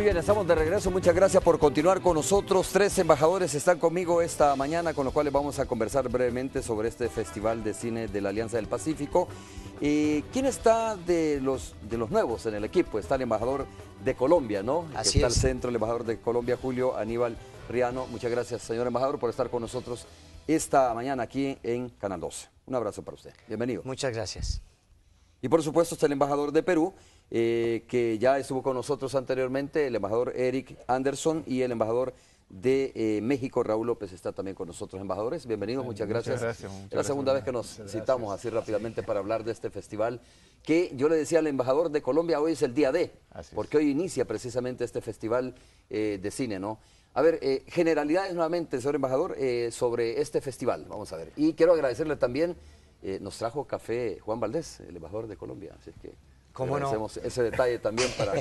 Muy bien, estamos de regreso. Muchas gracias por continuar con nosotros. 3 embajadores están conmigo esta mañana, con los cuales vamos a conversar brevemente sobre este Festival de Cine de la Alianza del Pacífico. ¿Quién está de los nuevos en el equipo? Está el embajador de Colombia, ¿no? Así está es. al centro, el embajador de Colombia, Julio Aníbal Riano. Muchas gracias, señor embajador, por estar con nosotros esta mañana aquí en Canal 12. Un abrazo para usted. Bienvenido. Muchas gracias. Y por supuesto está el embajador de Perú, que ya estuvo con nosotros anteriormente, el embajador Eric Anderson, y el embajador de México, Raúl López, está también con nosotros. Embajadores, bienvenidos, muchas gracias. Es la segunda vez que nos citamos así rápidamente para hablar de este festival, que yo le decía al embajador de Colombia, hoy es el día D, porque hoy inicia precisamente este festival de cine, ¿no? A ver, generalidades nuevamente, señor embajador, sobre este festival, vamos a ver. Y quiero agradecerle también, nos trajo café Juan Valdés, el embajador de Colombia, así que ¿cómo no? agradecemos ese detalle también para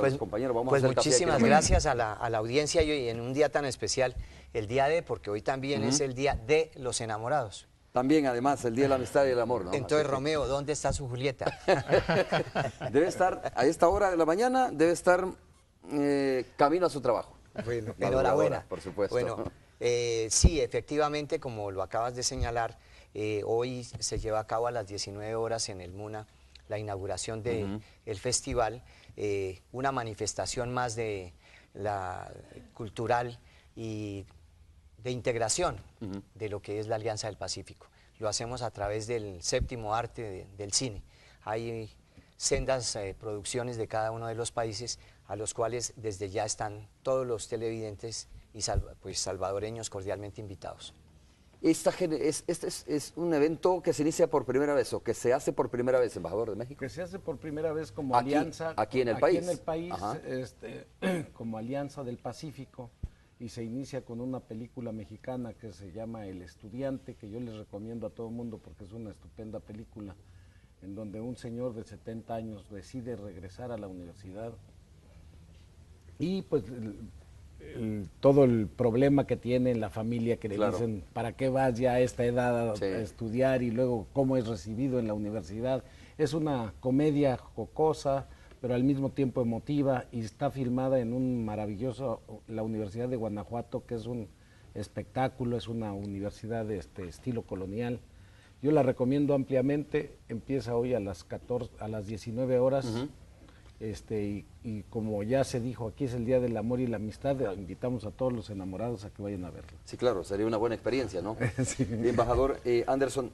los compañeros. Vamos pues a hacer muchísimas café aquí. gracias a la audiencia y en un día tan especial, el día de, porque hoy también es el día de los enamorados. También, además, el Día de la Amistad y el Amor, ¿no? Entonces, Romeo, ¿dónde está su Julieta? Debe estar, a esta hora de la mañana, debe estar camino a su trabajo. Bueno, enhorabuena. Por supuesto. Bueno, sí, efectivamente, como lo acabas de señalar, hoy se lleva a cabo a las 19 horas en el MUNA la inauguración del festival, una manifestación más de la cultural y de integración de lo que es la Alianza del Pacífico. Lo hacemos a través del séptimo arte del cine. Hay sendas producciones de cada uno de los países a los cuales desde ya están todos los televidentes y salvadoreños cordialmente invitados. Este es un evento que se inicia por primera vez o que se hace por primera vez, embajador de México. Que se hace por primera vez como Aquí, alianza. aquí en el país. Aquí en el país, como Alianza del Pacífico, y se inicia con una película mexicana que se llama El Estudiante, que yo les recomiendo a todo el mundo porque es una estupenda película, en donde un señor de 70 años decide regresar a la universidad y pues todo el problema que tiene en la familia, que le dicen, ¿para qué vas ya a esta edad a estudiar? Y luego, ¿cómo es recibido en la universidad? Es una comedia jocosa, pero al mismo tiempo emotiva, y está filmada en un maravilloso, la Universidad de Guanajuato, que es un espectáculo, es una universidad de estilo colonial. Yo la recomiendo ampliamente, empieza hoy a las 19 horas. Y como ya se dijo, aquí es el Día del Amor y la Amistad, invitamos a todos los enamorados a que vayan a verlo. Sí, claro, sería una buena experiencia, ¿no? Sí. Embajador Anderson,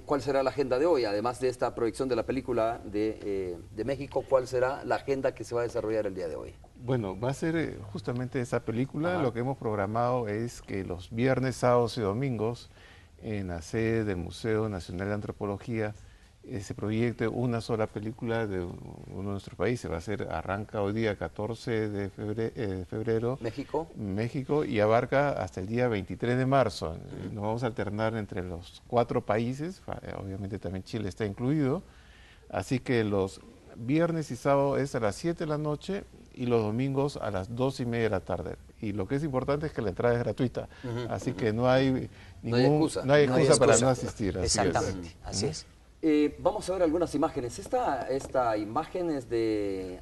¿cuál será la agenda de hoy? Además de esta proyección de la película de México, ¿cuál será la agenda que se va a desarrollar el día de hoy? Bueno, va a ser justamente esa película. Lo que hemos programado es que los viernes, sábados y domingos, en la sede del Museo Nacional de Antropología, se proyecte una sola película de uno de nuestros países. Arranca hoy día 14 de febrero. México, y abarca hasta el día 23 de marzo. Nos vamos a alternar entre los 4 países, obviamente también Chile está incluido. Así que los viernes y sábados es a las 7 de la noche y los domingos a las 2:30 de la tarde. Y lo que es importante es que la entrada es gratuita. Así que no hay excusa para no asistir. Exactamente, así es. Vamos a ver algunas imágenes. Esta imagen es de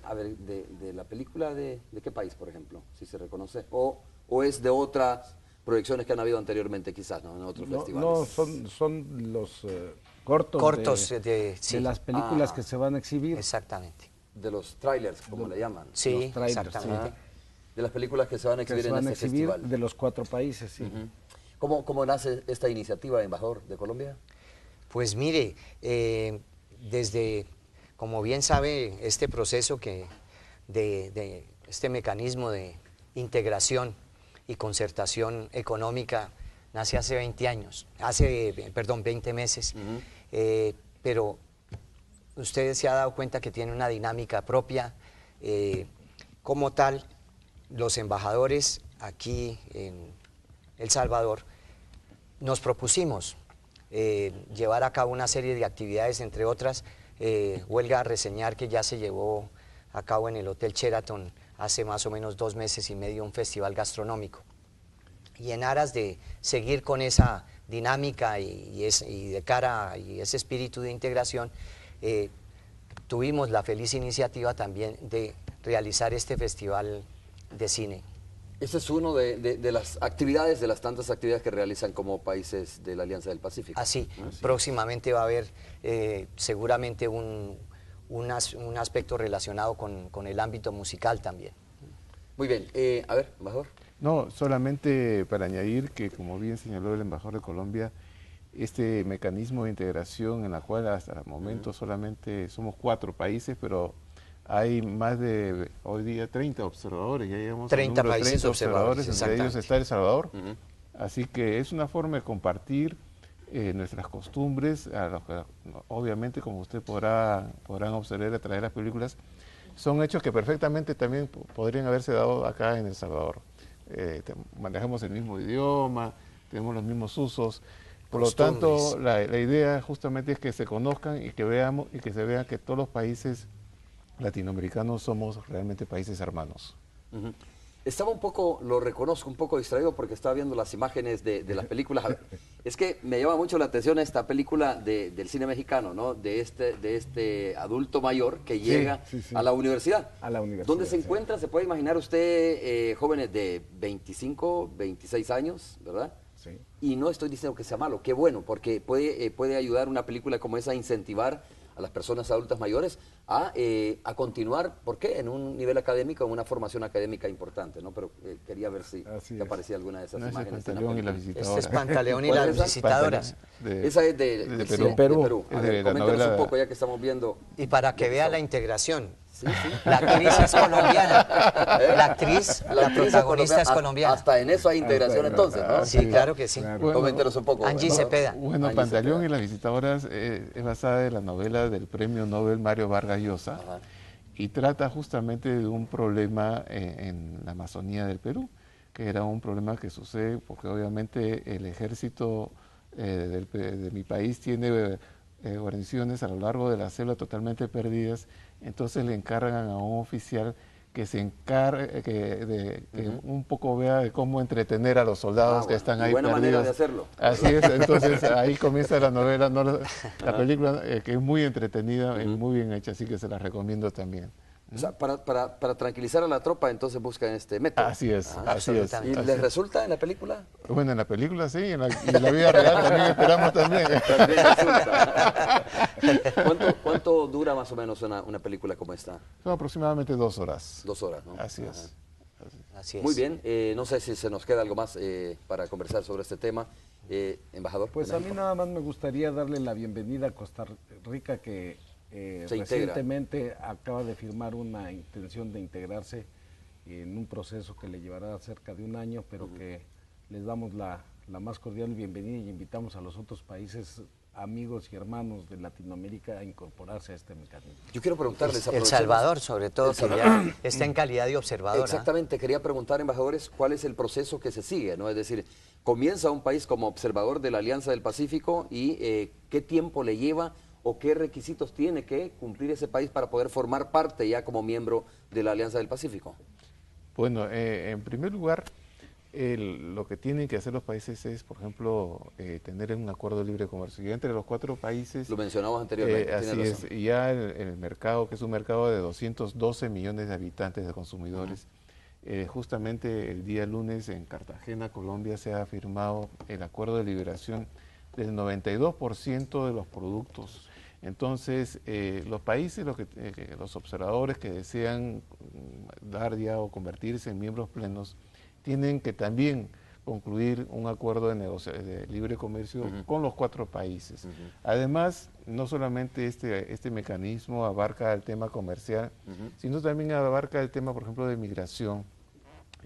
la película de qué país, por ejemplo, si se reconoce, o es de otras proyecciones que han habido anteriormente, quizás, ¿no? En otros festivales. No, son los cortos de las películas que se van a exhibir. Exactamente. De los trailers, como le llaman. Sí, los trailers, exactamente. De las películas que se van a exhibir en este festival. De los 4 países, sí. ¿Cómo nace esta iniciativa, embajador de Colombia? Pues mire, desde, como bien sabe, este proceso de este mecanismo de integración y concertación económica nace hace 20 años, 20 meses, pero usted se ha dado cuenta que tiene una dinámica propia. Como tal, los embajadores aquí en El Salvador nos propusimos llevar a cabo una serie de actividades, entre otras, huelga a reseñar que ya se llevó a cabo en el Hotel Sheraton hace más o menos 2 meses y medio un festival gastronómico. Y en aras de seguir con esa dinámica y de cara a ese espíritu de integración, tuvimos la feliz iniciativa también de realizar este festival de cine. Ese es uno de las actividades, de las tantas actividades que realizan como países de la Alianza del Pacífico. Así, próximamente va a haber seguramente un aspecto relacionado con el ámbito musical también. Muy bien, a ver, embajador. No, solamente para añadir que, como bien señaló el embajador de Colombia, este mecanismo de integración en la cual hasta el momento solamente somos 4 países, pero hay más de, hoy día, 30 observadores, ya llegamos 30 al número de países 30 observadores, entre ellos exactamente. está El Salvador. Así que es una forma de compartir nuestras costumbres, a los que, obviamente, como usted podrán observar a través de las películas, son hechos que perfectamente también podrían haberse dado acá en El Salvador. Manejamos el mismo idioma, tenemos los mismos usos. Por lo tanto, la idea justamente es que se conozcan y que veamos y que se vea que todos los países latinoamericanos somos realmente países hermanos. Estaba un poco, lo reconozco, un poco distraído porque estaba viendo las imágenes de las películas. Es que me llama mucho la atención esta película del cine mexicano, ¿no? De este adulto mayor que llega a la universidad. A la universidad. ¿Dónde se encuentra? Se puede imaginar usted jóvenes de 25, 26 años, ¿verdad? Sí. Y no estoy diciendo que sea malo, qué bueno, porque puede ayudar una película como esa a incentivar a las personas adultas mayores a continuar, ¿por qué? En un nivel académico, en una formación académica importante, ¿no? Pero quería ver si aparecía alguna de esas imágenes. Pantaleón y las visitadoras. Este es Pantaleón y ¿Cuál es las esa? visitadoras. Esa es de Perú. A ver, coméntanos un poco ya que estamos viendo. Y para que vea la integración. Sí, sí. La actriz es colombiana. La actriz, la protagonista es colombiana. Hasta en eso hay integración entonces, ¿no? Sí, claro que sí. Bueno, coméntanos un poco. Angie ¿no? Cepeda. Bueno, Angie Pantaleón Cepeda. y las visitadoras es basada en la novela del premio Nobel Mario Vargas Llosa y trata justamente de un problema en la Amazonía del Perú, que era un problema que sucede porque obviamente el ejército de mi país tiene guarniciones a lo largo de la selva totalmente perdidas, entonces le encargan a un oficial que se encargue, que un poco vea de cómo entretener a los soldados que están ahí buena perdidos. manera de hacerlo. Así es, entonces ahí comienza la novela, la película que es muy entretenida, es muy bien hecha, así que se la recomiendo también. O sea, para tranquilizar a la tropa, entonces buscan este método. Así es, así es. ¿Y les resulta en la película? Bueno, en la película sí, y en la vida real también esperamos también. También resulta. ¿Cuánto dura más o menos una película como esta? Son aproximadamente 2 horas. 2 horas, ¿no? Así es. Así es. Muy bien, no sé si se nos queda algo más para conversar sobre este tema. Embajador. Pues a mí nada más me gustaría darle la bienvenida a Costa Rica, que Se integra. recientemente acaba de firmar una intención de integrarse en un proceso que le llevará cerca de un año, pero que les damos la más cordial bienvenida y invitamos a los otros países amigos y hermanos de Latinoamérica a incorporarse a este mecanismo. Yo quiero preguntarles... El Salvador, sobre todo, que ya está en calidad de observador. Exactamente, quería preguntar, embajadores, cuál es el proceso que se sigue, ¿no? Es decir, comienza un país como observador de la Alianza del Pacífico y qué tiempo le lleva o qué requisitos tiene que cumplir ese país para poder formar parte ya como miembro de la Alianza del Pacífico. Bueno, en primer lugar, lo que tienen que hacer los países es, por ejemplo, tener un acuerdo de libre comercio. Y entre los 4 países... Lo mencionamos anteriormente, así tiene es, razón. y ya el mercado, que es un mercado de 212 millones de habitantes, de consumidores, justamente el día lunes en Cartagena, Colombia, se ha firmado el acuerdo de liberación del 92% de los productos. Entonces, los países, los observadores que desean dar ya o convertirse en miembros plenos, tienen que también concluir un acuerdo de libre comercio con los 4 países. Además, no solamente este mecanismo abarca el tema comercial, sino también abarca el tema, por ejemplo, de migración,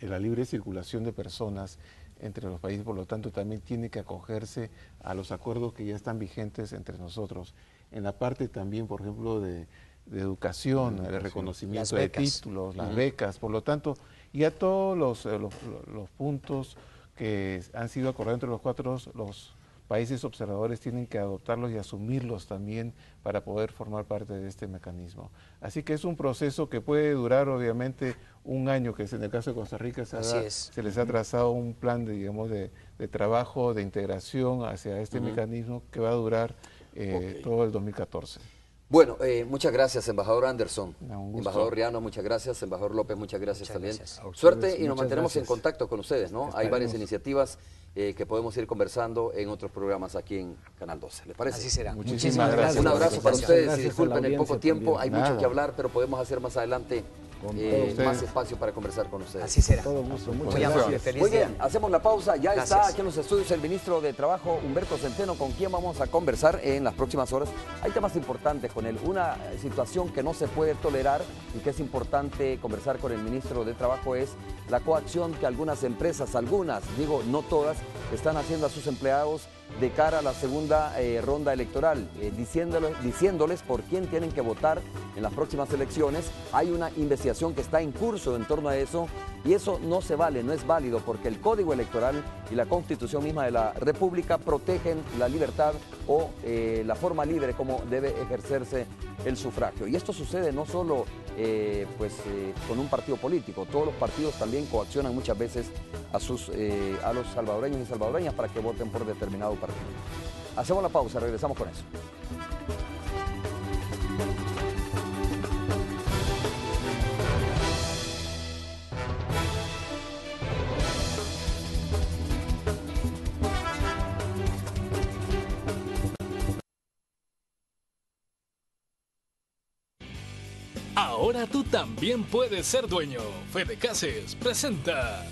la libre circulación de personas entre los países, por lo tanto también tiene que acogerse a los acuerdos que ya están vigentes entre nosotros. En la parte también, por ejemplo, de educación, de reconocimiento de títulos, las becas, por lo tanto, ya todos los puntos que han sido acordados entre los países observadores tienen que adoptarlos y asumirlos también para poder formar parte de este mecanismo. Así que es un proceso que puede durar obviamente un año, que es en el caso de Costa Rica se les ha trazado un plan de trabajo, de integración hacia este mecanismo que va a durar todo el 2014. Bueno, muchas gracias, embajador Anderson. No, un gusto. Embajador Riano, muchas gracias. Embajador López, muchas gracias Muchas también. gracias. A ustedes, Suerte y nos muchas mantenemos en gracias. contacto con ustedes, ¿no? Hay Estaremos. varias iniciativas que podemos ir conversando en otros programas aquí en Canal 12. ¿Les parece? Así será. Muchísimas gracias. Un abrazo para Gracias. ustedes y Gracias a la disculpen el poco audiencia tiempo. también. Hay mucho Nada. que hablar, pero podemos hacer más adelante Con más ustedes. espacio para conversar con ustedes. Así será. Todo gusto, muchas Muy amable, gracias. feliz Muy día. bien, hacemos la pausa. Ya está Gracias. aquí en los estudios el ministro de Trabajo, Humberto Centeno, con quien vamos a conversar en las próximas horas. Hay temas importantes con él. Una situación que no se puede tolerar y que es importante conversar con el ministro de Trabajo es la coacción que algunas empresas, digo no todas, están haciendo a sus empleados de cara a la segunda ronda electoral, diciéndoles por quién tienen que votar en las próximas elecciones. Hay una investigación que está en curso en torno a eso y eso no se vale, no es válido porque el Código Electoral y la Constitución misma de la República protegen la libertad o la forma libre como debe ejercerse el sufragio. Y esto sucede no solo con un partido político, todos los partidos también coaccionan muchas veces a los salvadoreños y salvadoreñas para que voten por determinado partido. Hacemos la pausa, regresamos con eso. Ahora tú también puedes ser dueño. Fede Cases presenta.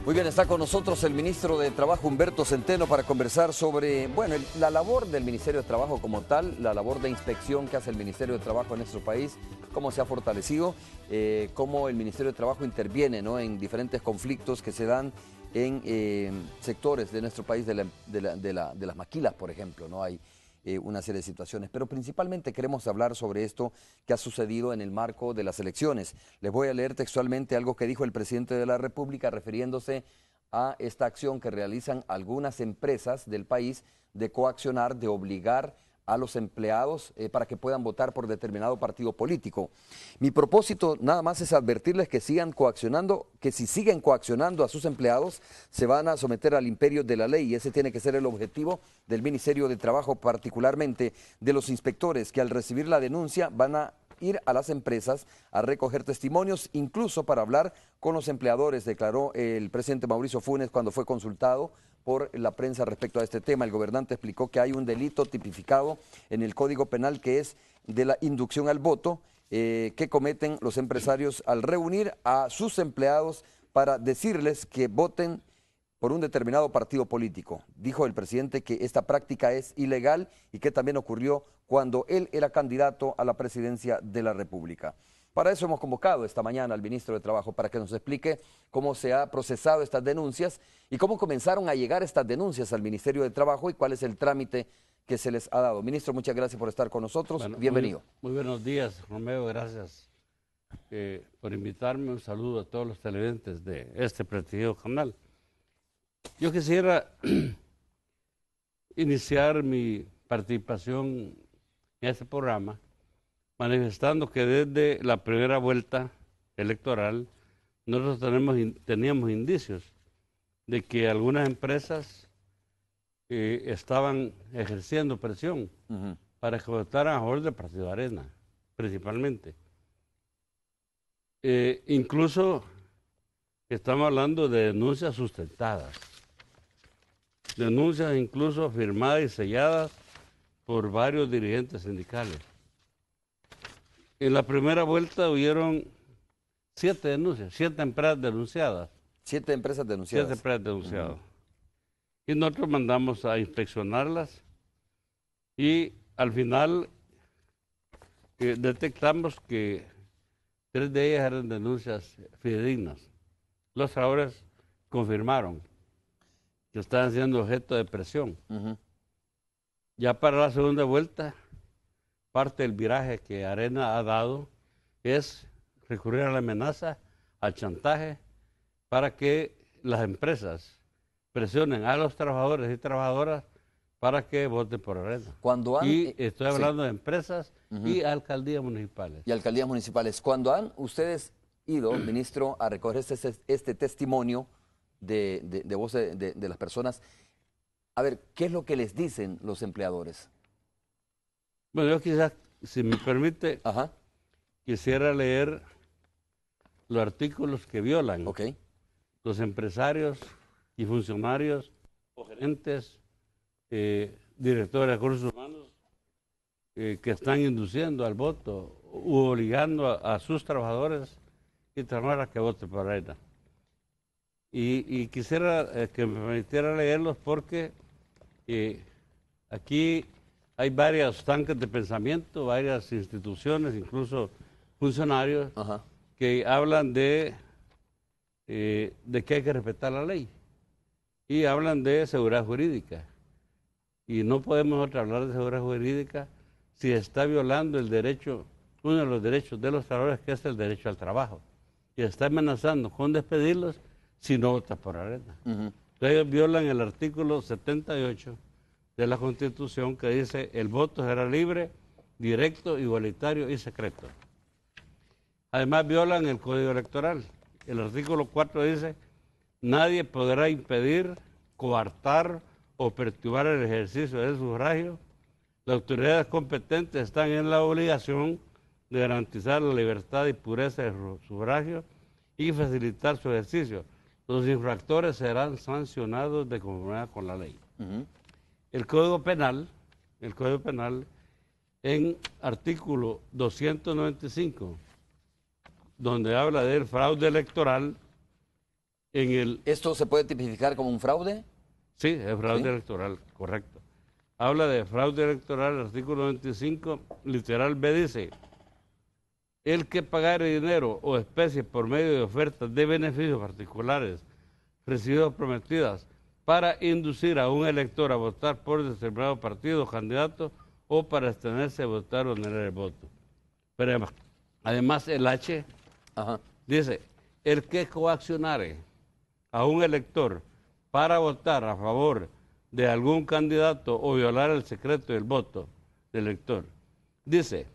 Muy bien, está con nosotros el ministro de Trabajo, Humberto Centeno, para conversar sobre, bueno, la labor del Ministerio de Trabajo como tal, la labor de inspección que hace el Ministerio de Trabajo en nuestro país, cómo se ha fortalecido, cómo el Ministerio de Trabajo interviene, ¿no?, en diferentes conflictos que se dan en sectores de nuestro país, de las maquilas, por ejemplo, ¿no? Hay una serie de situaciones, pero principalmente queremos hablar sobre esto que ha sucedido en el marco de las elecciones. Les voy a leer textualmente algo que dijo el presidente de la República refiriéndose a esta acción que realizan algunas empresas del país de coaccionar, de obligar a los empleados para que puedan votar por determinado partido político. Mi propósito nada más es advertirles que sigan coaccionando, que si siguen coaccionando a sus empleados se van a someter al imperio de la ley y ese tiene que ser el objetivo del Ministerio de Trabajo, particularmente de los inspectores que al recibir la denuncia van a ir a las empresas a recoger testimonios, incluso para hablar con los empleadores, declaró el presidente Mauricio Funes cuando fue consultado por la prensa respecto a este tema. El gobernante explicó que hay un delito tipificado en el Código Penal que es de la inducción al voto que cometen los empresarios al reunir a sus empleados para decirles que voten por un determinado partido político. Dijo el presidente que esta práctica es ilegal y que también ocurrió cuando él era candidato a la presidencia de la República. Para eso hemos convocado esta mañana al ministro de Trabajo para que nos explique cómo se ha procesado estas denuncias y cómo comenzaron a llegar estas denuncias al Ministerio de Trabajo y cuál es el trámite que se les ha dado. Ministro, muchas gracias por estar con nosotros. Bueno, bienvenido. Muy buenos días, Romeo, gracias por invitarme. Un saludo a todos los televidentes de este prestigioso canal. Yo quisiera iniciar mi participación en este programa manifestando que desde la primera vuelta electoral nosotros teníamos indicios de que algunas empresas estaban ejerciendo presión para que votaran a favor del Partido Arena, principalmente. Incluso estamos hablando de denuncias sustentadas, denuncias incluso firmadas y selladas por varios dirigentes sindicales. En la primera vuelta hubieron 7 denuncias, 7 empresas denunciadas. 7 empresas denunciadas. 7 empresas denunciadas. Y nosotros mandamos a inspeccionarlas y al final detectamos que 3 de ellas eran denuncias fidedignas. Los trabajadores confirmaron que estaban siendo objeto de presión. Ya para la segunda vuelta, parte del viraje que Arena ha dado es recurrir a la amenaza, al chantaje, para que las empresas presionen a los trabajadores y trabajadoras para que voten por Arena. Cuando han, Y estoy sí. hablando de empresas y alcaldías municipales. Y alcaldías municipales. Cuando han ustedes ido, ministro, a recoger este testimonio de voz de las personas, a ver, ¿qué es lo que les dicen los empleadores? Bueno, yo quizás, si me permite, Ajá, quisiera leer los artículos que violan ok. los empresarios y funcionarios o gerentes, directores de recursos humanos, que están induciendo al voto u obligando a sus trabajadores y trabajadoras que voten por Arena. Y quisiera que me permitiera leerlos porque aquí hay varios tanques de pensamiento, varias instituciones, incluso funcionarios, Ajá. que hablan de que hay que respetar la ley y hablan de seguridad jurídica. Y no podemos nosotros hablar de seguridad jurídica si está violando el derecho, uno de los derechos de los trabajadores, que es el derecho al trabajo. Y está amenazando con despedirlos si no vota por Arena. Ujú. Entonces ellos violan el artículo 78 de la Constitución, que dice: el voto será libre, directo, igualitario y secreto. Además violan el Código Electoral. El artículo 4 dice: nadie podrá impedir, coartar o perturbar el ejercicio del sufragio. Las autoridades competentes están en la obligación de garantizar la libertad y pureza del sufragio y facilitar su ejercicio. Los infractores serán sancionados de conformidad con la ley. Ujú. El Código Penal, en artículo 295, donde habla del fraude electoral, ¿Esto se puede tipificar como un fraude? sí, el fraude ¿Sí? electoral, correcto. Habla de fraude electoral, el artículo 25, literal B dice: el que pagare dinero o especie por medio de ofertas de beneficios particulares recibidos o prometidas para inducir a un elector a votar por determinado partido o candidato o para abstenerse de votar o negar el voto. Pero además el H Ajá. dice: el que coaccionare a un elector para votar a favor de algún candidato o violar el secreto del voto del elector, dice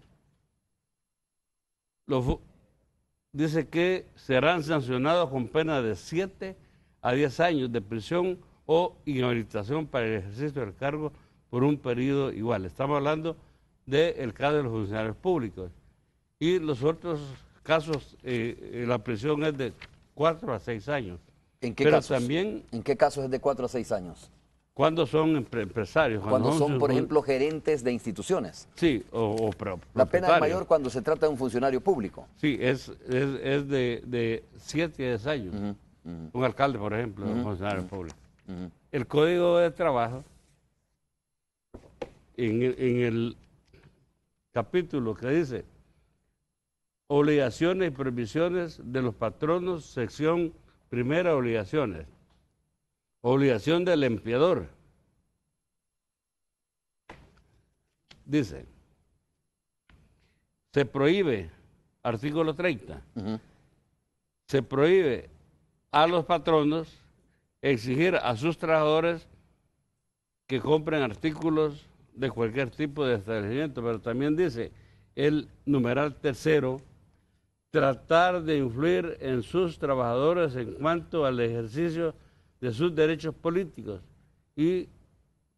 que serán sancionados con pena de 7 a 10 años de prisión o inhabilitación para el ejercicio del cargo por un periodo igual. Estamos hablando del caso de los funcionarios públicos. Y los otros casos, la prisión es de 4 a 6 años. ¿En qué Pero casos? también ¿En qué casos es de 4 a 6 años? cuando son empresarios. Cuando son, por ejemplo, gerentes de instituciones. Sí, o La pena es propietarios. mayor cuando se trata de un funcionario público. Sí, es de 7 a 10 años. Ujú, ujú, Un alcalde, por ejemplo, un Ujú, funcionario público. ujú. El Código de Trabajo, en el capítulo que dice obligaciones y prohibiciones de los patronos, sección primera, obligaciones. Obligación del empleador. Dice, se prohíbe, artículo 30, Ujú. se prohíbe a los patronos exigir a sus trabajadores que compren artículos de cualquier tipo de establecimiento, pero también dice el numeral tercero, tratar de influir en sus trabajadores en cuanto al ejercicio de sus derechos políticos y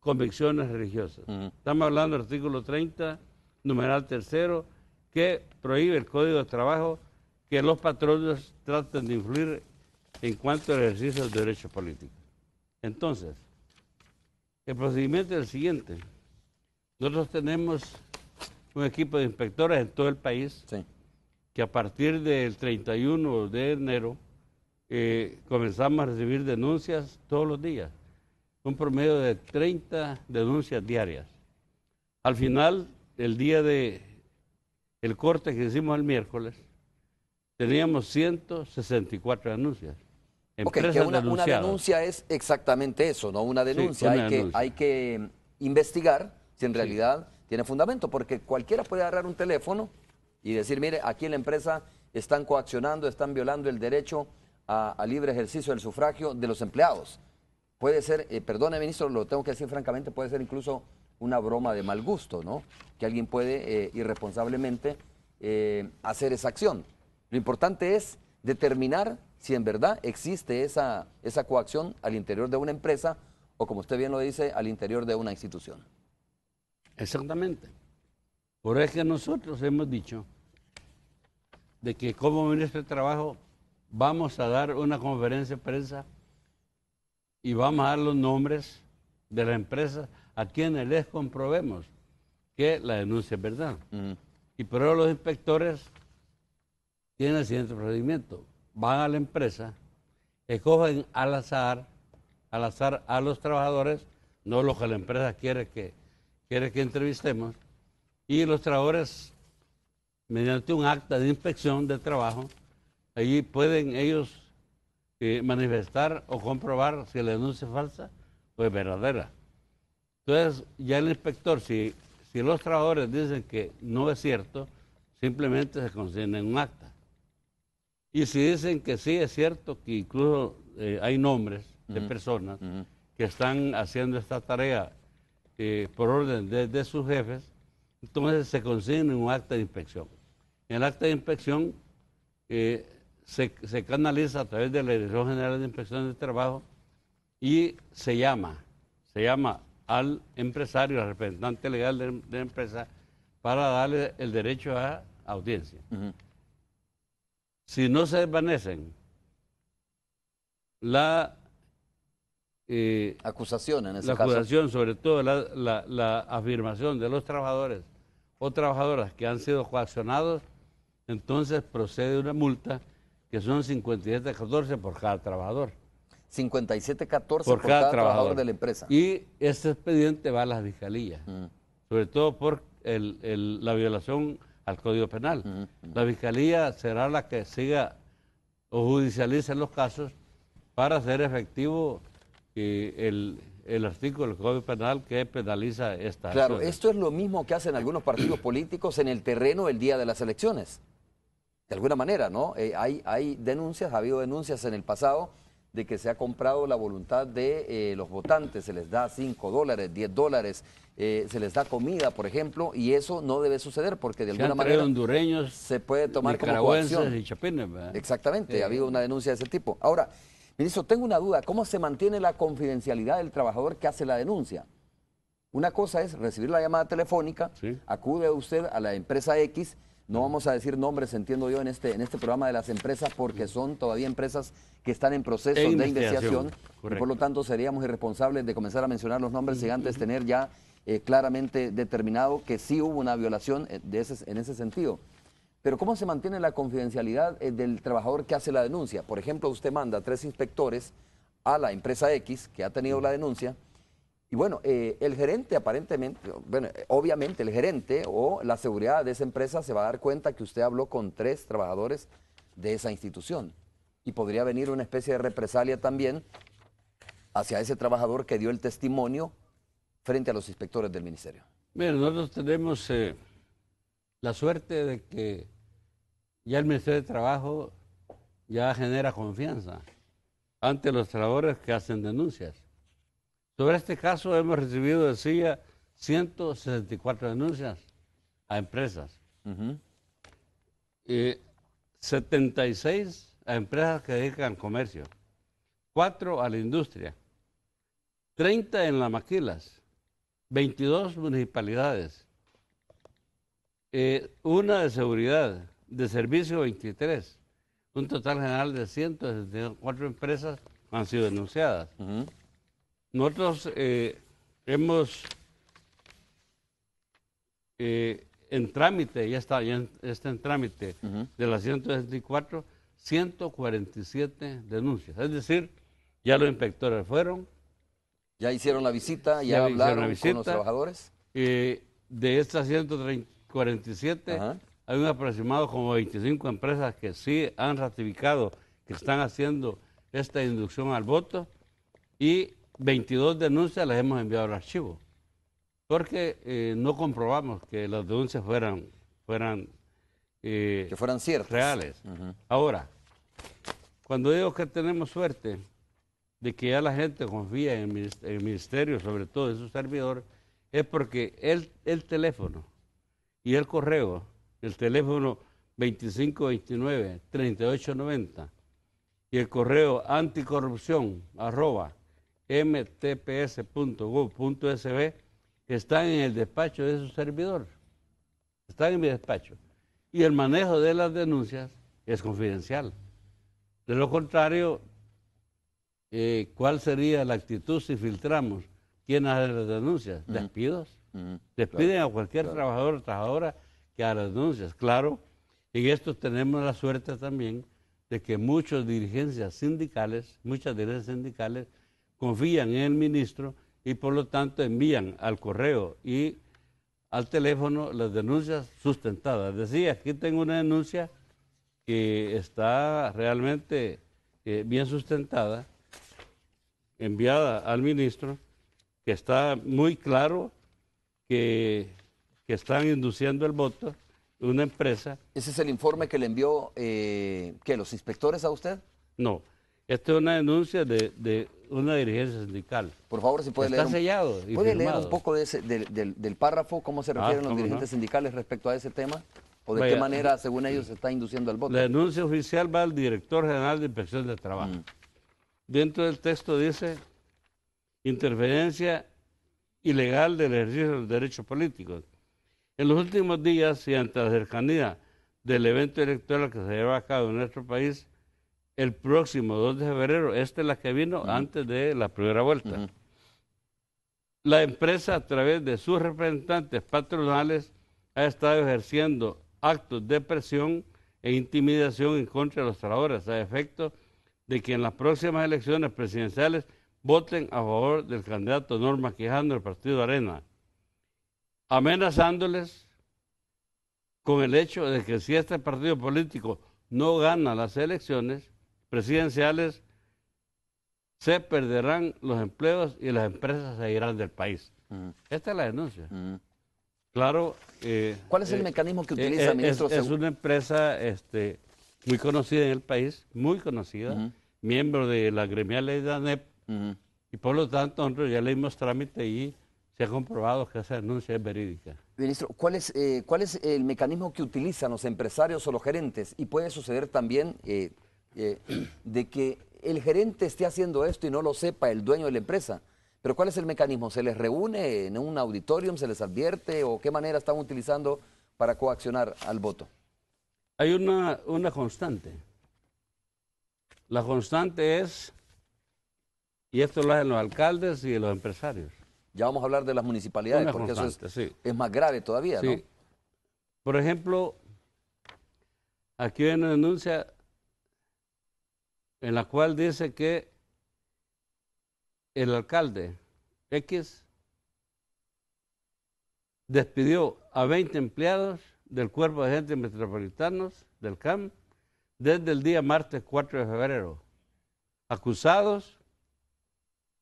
convicciones religiosas. Ujú. Estamos hablando del artículo 30, numeral tercero, que prohíbe el Código de Trabajo que los patronos traten de influir en cuanto al ejercicio del derecho político. Entonces, el procedimiento es el siguiente. Nosotros tenemos un equipo de inspectores en todo el país Sí. que a partir del 31 de enero comenzamos a recibir denuncias todos los días, un promedio de 30 denuncias diarias. Al final, el día de el corte que hicimos el miércoles, teníamos 164 denuncias. Ok, que Empresas una denunciadas. denuncia es exactamente eso, ¿no? Una denuncia. una hay, denuncia. hay que investigar si en realidad tiene fundamento, porque cualquiera puede agarrar un teléfono y decir, mire, aquí en la empresa están coaccionando, están violando el derecho a libre ejercicio del sufragio de los empleados. puede ser, perdone ministro, lo tengo que decir francamente, puede ser incluso una broma de mal gusto, ¿no? Que alguien puede irresponsablemente hacer esa acción. Lo importante es determinar si en verdad existe esa coacción al interior de una empresa o, como usted bien lo dice, al interior de una institución. Exactamente. Por eso es que nosotros hemos dicho de que como ministro de Trabajo vamos a dar una conferencia de prensa y vamos a dar los nombres de las empresas a quienes les comprobemos que la denuncia es verdad. Y por eso los inspectores tienen el siguiente procedimiento. Van a la empresa, escogen al azar a los trabajadores, no los que la empresa quiere que entrevistemos, y los trabajadores, mediante un acta de inspección de trabajo, allí pueden ellos manifestar o comprobar si la denuncia es falsa o es verdadera. Entonces, ya el inspector, si los trabajadores dicen que no es cierto, simplemente se consigna un acta. Y si dicen que sí es cierto, que incluso hay nombres de personas que están haciendo esta tarea por orden de sus jefes, entonces se consigna un acta de inspección. En el acta de inspección se canaliza a través de la Dirección General de Inspección de Trabajo y se llama al empresario, al representante legal de la empresa, para darle el derecho a audiencia. Si no se desvanecen la acusación en ese la caso. acusación, sobre todo la afirmación de los trabajadores o trabajadoras que han sido coaccionados, entonces procede una multa que son 57.14 por cada trabajador. 57.14 por cada trabajador de la empresa. Y este expediente va a la fiscalía, sobre todo por la violación al Código Penal. La fiscalía será la que siga o judicialice los casos para hacer efectivo el artículo del Código Penal que penaliza esta Claro, acción. esto es lo mismo que hacen algunos partidos políticos en el terreno el día de las elecciones. De alguna manera, ¿no? Hay denuncias, ha habido denuncias en el pasado de que se ha comprado la voluntad de los votantes, se les da $5, $10, se les da comida, por ejemplo, y eso no debe suceder porque de alguna manera hondureños, se puede tomar como nicaragüenses coacción. y chapines, ¿verdad? Exactamente, ha habido una denuncia de ese tipo. Ahora, ministro, tengo una duda, ¿cómo se mantiene la confidencialidad del trabajador que hace la denuncia? Una cosa es recibir la llamada telefónica, Sí. acude usted a la empresa X, no vamos a decir nombres, entiendo yo, en este programa de las empresas, porque son todavía empresas que están en proceso de investigación, y correcto. por lo tanto seríamos irresponsables de comenzar a mencionar los nombres sin antes tener ya claramente determinado que sí hubo una violación en ese sentido. Pero ¿cómo se mantiene la confidencialidad del trabajador que hace la denuncia? Por ejemplo, usted manda 3 inspectores a la empresa X que ha tenido la denuncia, y bueno, el gerente aparentemente, bueno, obviamente el gerente o la seguridad de esa empresa se va a dar cuenta que usted habló con 3 trabajadores de esa institución. Y podría venir una especie de represalia también hacia ese trabajador que dio el testimonio frente a los inspectores del ministerio. Mira, nosotros tenemos la suerte de que ya el Ministerio de Trabajo ya genera confianza ante los trabajadores que hacen denuncias. Sobre este caso hemos recibido, decía, 164 denuncias a empresas, 76 a empresas que dedican al comercio, 4 a la industria, 30 en las maquilas, 22 municipalidades, una de seguridad, de servicio 23, un total general de 164 empresas han sido denunciadas. Nosotros hemos en trámite, ya está en trámite de las 164, 147 denuncias. Es decir, ya los inspectores fueron. ¿Ya hicieron la visita? ¿Ya hablaron con los trabajadores? De estas 147, hay un aproximado como 25 empresas que sí han ratificado que están haciendo esta inducción al voto y 22 denuncias las hemos enviado al archivo, porque no comprobamos que las denuncias fueran ciertas, reales. Ahora, cuando digo que tenemos suerte, de que ya la gente confía en el ministerio, sobre todo en su servidor, es porque el teléfono y el correo, el teléfono 2529-3890 y el correo anticorrupción@mtps.gov.sb están en el despacho de su servidor, están en mi despacho. Y el manejo de las denuncias es confidencial. De lo contrario, ¿cuál sería la actitud si filtramos quién hace las denuncias? ¿Despidos? Despiden a cualquier trabajador o trabajadora que haga las denuncias. Claro, en esto tenemos la suerte también de que muchas dirigencias sindicales confían en el ministro y por lo tanto envían al correo y al teléfono las denuncias sustentadas. Decía, aquí tengo una denuncia que está realmente bien sustentada, enviada al ministro, que está muy claro que están induciendo el voto de una empresa. ¿Ese es el informe que le envió los inspectores a usted? No, esta es una denuncia de una dirigencia sindical. Por favor, si puede Está leer. sellado y ¿Puede leer firmado. un poco de del párrafo, cómo se refieren los dirigentes sindicales respecto a ese tema? ¿O de Vaya, qué manera, según ellos, se está induciendo al voto? La denuncia oficial va al director general de Inspección de Trabajo. Dentro del texto dice interferencia ilegal del ejercicio de los derechos políticos. En los últimos días y ante la cercanía del evento electoral que se lleva a cabo en nuestro país, el próximo 2 de febrero, esta es la que vino antes de la primera vuelta. La empresa, a través de sus representantes patronales, ha estado ejerciendo actos de presión e intimidación en contra de los trabajadores, a efecto de que en las próximas elecciones presidenciales voten a favor del candidato Norma Quijano del Partido Arena, amenazándoles con el hecho de que si este partido político no gana las elecciones presidenciales, se perderán los empleos y las empresas se irán del país. Esta es la denuncia. Claro. ¿Cuál es el mecanismo que utiliza, ministro? Es una empresa muy conocida en el país, muy conocida, miembro de la gremial ley de ANEP, y por lo tanto nosotros ya le dimos trámite y se ha comprobado que esa denuncia es verídica. Ministro, ¿cuál es el mecanismo que utilizan los empresarios o los gerentes? Y puede suceder también de que el gerente esté haciendo esto y no lo sepa el dueño de la empresa. Pero ¿cuál es el mecanismo? ¿Se les reúne en un auditorium, se les advierte o qué manera están utilizando para coaccionar al voto? Hay una constante. La constante es, y esto lo hacen los alcaldes y los empresarios. Ya vamos a hablar de las municipalidades, Una porque constante, eso es más grave todavía, ¿no? Sí. Por ejemplo, aquí hay una denuncia en la cual dice que el alcalde X despidió a 20 empleados del Cuerpo de Agentes Metropolitanos del CAM desde el día martes 4 de febrero, acusados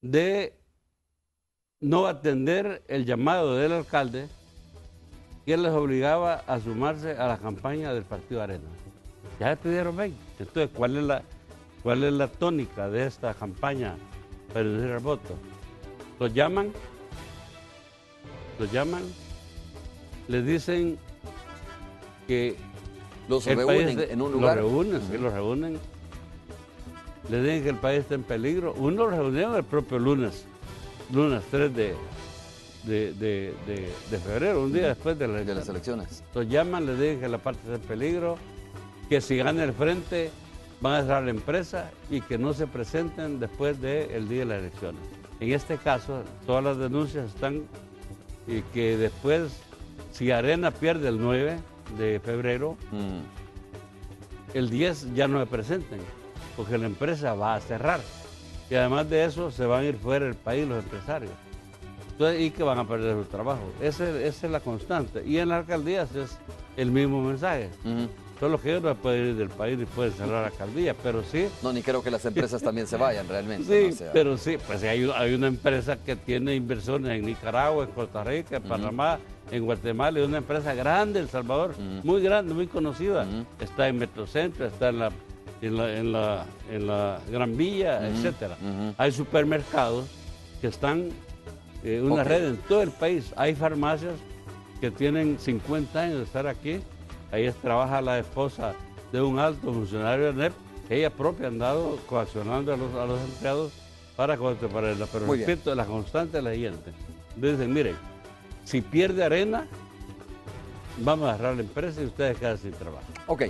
de no atender el llamado del alcalde que les obligaba a sumarse a la campaña del Partido Arena. Ya despidieron 20. Entonces, ¿cuál es la tónica de esta campaña para inducir el voto? Los llaman, les dicen que los el reúnen país, en un lugar. Los reúnen, les dicen que el país está en peligro. Uno los reunieron el propio lunes 3 de febrero, un día después de las elecciones. Los llaman, les dicen que la parte está en peligro, que si gana el frente van a cerrar la empresa y que no se presenten después del día de las elecciones. En este caso, todas las denuncias están y que después, si Arena pierde el 9 de febrero, el 10 ya no se presenten, porque la empresa va a cerrar. Y además de eso, se van a ir fuera del país los empresarios. Entonces, y que van a perder su trabajo. Esa es la constante. Y en las alcaldías es el mismo mensaje. Solo que ellos no pueden ir del país y pueden cerrar la alcaldía, pero sí. No, ni creo que las empresas también se vayan realmente. Sí, ¿no? O sea, pero sí, pues hay una empresa que tiene inversiones en Nicaragua, en Costa Rica, en Panamá, en Guatemala, y una empresa grande, El Salvador, muy grande, muy conocida. Está en Metrocentro, está en la Gran Vía, etcétera. Hay supermercados que están, una red en todo el país. Hay farmacias que tienen 50 años de estar aquí. Ahí trabaja la esposa de un alto funcionario de NEP. Ella propia ha andado coaccionando a los empleados para contratarla. Pero repito, la constante es la siguiente. Dicen, miren, si pierde Arena, vamos a cerrar la empresa y ustedes quedan sin trabajo. Ok.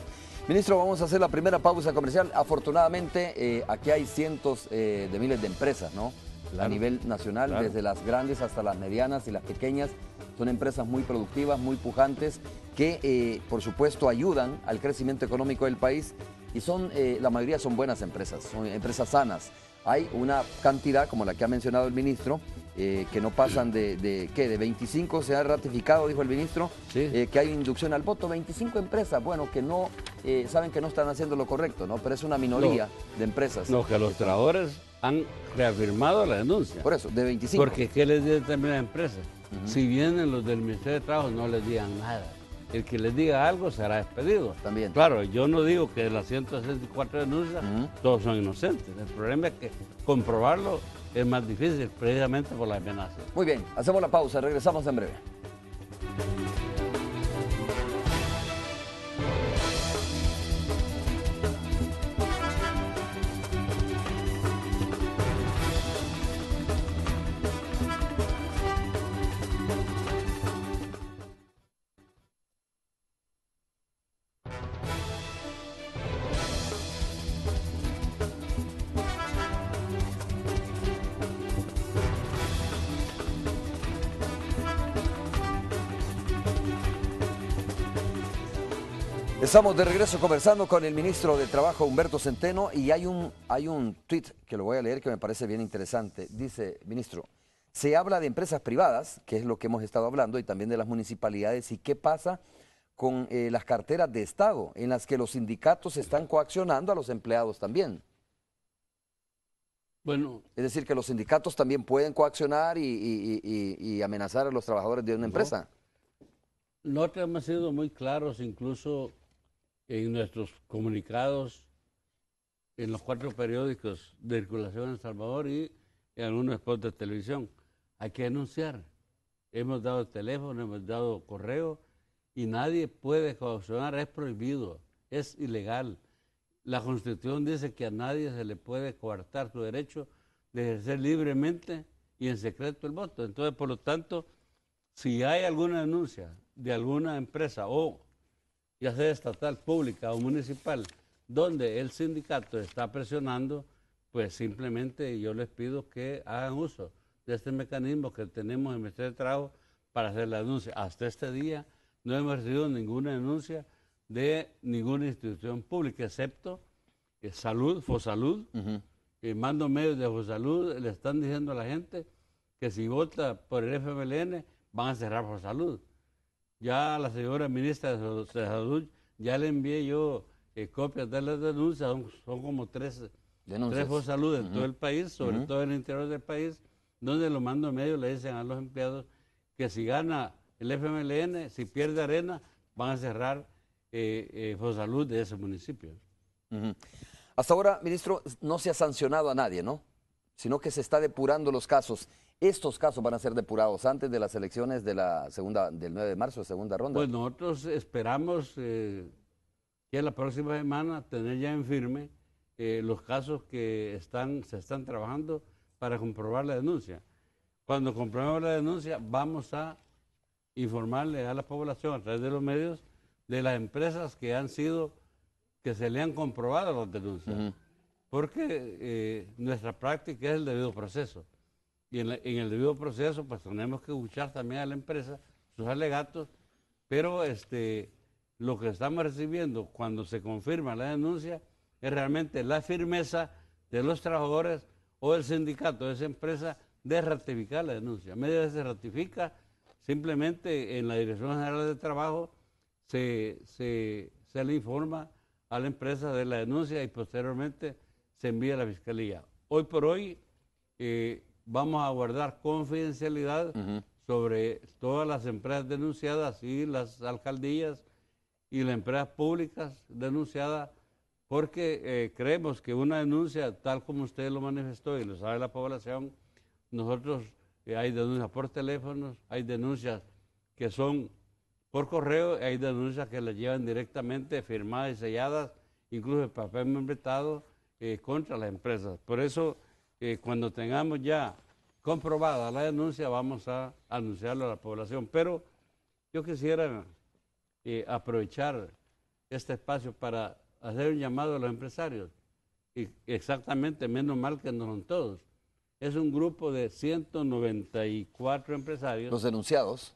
Ministro, vamos a hacer la primera pausa comercial. Afortunadamente, aquí hay cientos de miles de empresas, ¿no? Claro. A nivel nacional, claro. Desde las grandes hasta las medianas y las pequeñas. Son empresas muy productivas, muy pujantes, que por supuesto ayudan al crecimiento económico del país y la mayoría son buenas empresas, son empresas sanas. Hay una cantidad, como la que ha mencionado el ministro, que no pasan de 25, se ha ratificado, dijo el ministro, sí. Que hay inducción al voto, 25 empresas, bueno, que no saben que no están haciendo lo correcto, ¿no? Pero es una minoría de empresas. No, que los trabajadores han reafirmado la denuncia. Por eso, de 25. Porque ¿qué les dicen también las empresas? Si vienen los del Ministerio de Trabajo, no les digan nada. El que les diga algo será despedido. También. Claro, yo no digo que de las 164 denuncias todos son inocentes. El problema es que comprobarlo es más difícil, precisamente por las amenazas. Muy bien, hacemos la pausa, regresamos en breve. Estamos de regreso conversando con el ministro de Trabajo, Humberto Centeno, y hay un tuit que lo voy a leer que me parece bien interesante. Dice, ministro, se habla de empresas privadas, que es lo que hemos estado hablando, y también de las municipalidades, y qué pasa con las carteras de Estado, en las que los sindicatos están coaccionando a los empleados también. Bueno, es decir, que los sindicatos también pueden coaccionar y amenazar a los trabajadores de una empresa. Nosotros hemos sido muy claros, incluso en nuestros comunicados, en los 4 periódicos de circulación en El Salvador y en algunos spots de televisión. Hay que denunciar. Hemos dado teléfono, hemos dado correo y nadie puede coaccionar, es prohibido, es ilegal. La Constitución dice que a nadie se le puede coartar su derecho de ejercer libremente y en secreto el voto. Entonces, por lo tanto, si hay alguna denuncia de alguna empresa o ya sea estatal, pública o municipal, donde el sindicato está presionando, pues simplemente yo les pido que hagan uso de este mecanismo que tenemos en el Ministerio de Trabajo para hacer la denuncia. Hasta este día no hemos recibido ninguna denuncia de ninguna institución pública, excepto Salud, Fosalud. Mando medios de Fosalud, le están diciendo a la gente que si vota por el FMLN van a cerrar Fosalud. Ya a la señora ministra de Salud, ya le envié yo copias de las denuncias, son como 3 Fosalud en todo el país, sobre todo en el interior del país, donde los mandos medios le dicen a los empleados que si gana el FMLN, si pierde Arena, van a cerrar Fosalud de ese municipio. Hasta ahora, ministro, no se ha sancionado a nadie, ¿no? Sino que se está depurando los casos. Estos casos van a ser depurados antes de las elecciones de del 9 de marzo, segunda ronda. Pues nosotros esperamos que la próxima semana tener ya en firme los casos que se están trabajando para comprobar la denuncia. Cuando comprobemos la denuncia, vamos a informarle a la población a través de los medios de las empresas que se le han comprobado las denuncias. Porque nuestra práctica es el debido proceso. Y en el debido proceso, pues tenemos que escuchar también a la empresa sus alegatos, pero lo que estamos recibiendo cuando se confirma la denuncia es realmente la firmeza de los trabajadores o del sindicato de esa empresa de ratificar la denuncia. A medida que se ratifica, simplemente en la Dirección General de Trabajo se le informa a la empresa de la denuncia y posteriormente se envía a la Fiscalía. Hoy por hoy vamos a guardar confidencialidad sobre todas las empresas denunciadas y las alcaldías y las empresas públicas denunciadas porque creemos que una denuncia, tal como usted lo manifestó y lo sabe la población, nosotros hay denuncias por teléfonos, hay denuncias que son por correo, hay denuncias que las llevan directamente firmadas y selladas, incluso el papel membretado contra las empresas. Por eso, cuando tengamos ya comprobada la denuncia, vamos a anunciarlo a la población. Pero yo quisiera aprovechar este espacio para hacer un llamado a los empresarios. Y exactamente, menos mal que no son todos. Es un grupo de 194 empresarios. Los denunciados.